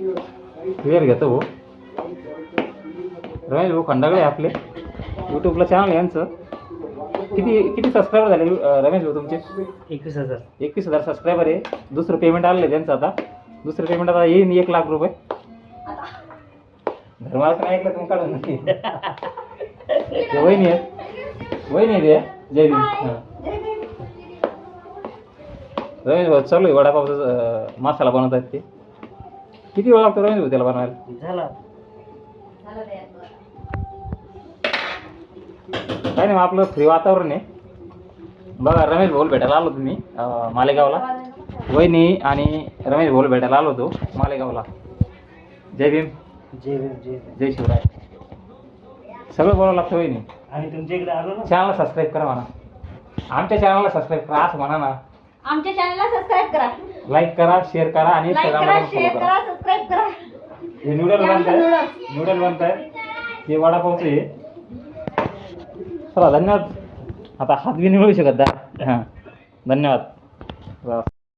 Clear घेतो भाऊ. रमेश भाऊ खंडागळे आपले यूट्यूबला चॅनल आहे यांचं. किती किती सबस्क्रायबर झाले रमेश भाऊ तुमचे? 21,000. 21,000 सबस्क्रायबर आहे. दुसरं पेमेंट आलेलं आहे त्यांचं आता. दुसरं पेमेंट आता येईन 1,00,000 रुपये. घरमालक नाही ऐकलं तुम्ही काढून नाही. वहिनी आहे, वहिनी आहे ते. जय भीम. हां रमेश भाऊ चालू आहे वडापावचा मसाला बनवत आहेत ते. किती वेळ लागतो रमेश भाऊ त्याला बनवायला? झाला. काय नाही, आपलं फ्री वातावरण आहे. बघा रमेश भाऊ भेटायला आलो तुम्ही मालेगावला. वहिनी आणि रमेश भाऊ भेटायला आलो होतो मालेगावला. जय भीम. जय भीम. जय भीम. जय शिवराय. सगळं बोलावं लागतं वहिनी. आम्ही तुमच्या इकडे आलो ना. चॅनलला सबस्क्राईब करा म्हणा. आमच्या चॅनलला सबस्क्राईब करा असं म्हणा ना. आमच्या चॅनलला सबस्क्राईब करा, लाईक करा, शेअर करा आणि लाईक करा, शेअर करा, सबस्क्राईब करा. हे नूडल बनताय, नूडल बनताय ते वडापावचे. चला धन्यवाद. आता हात बी नाही मिळू शकत दा. हां धन्यवाद. बस.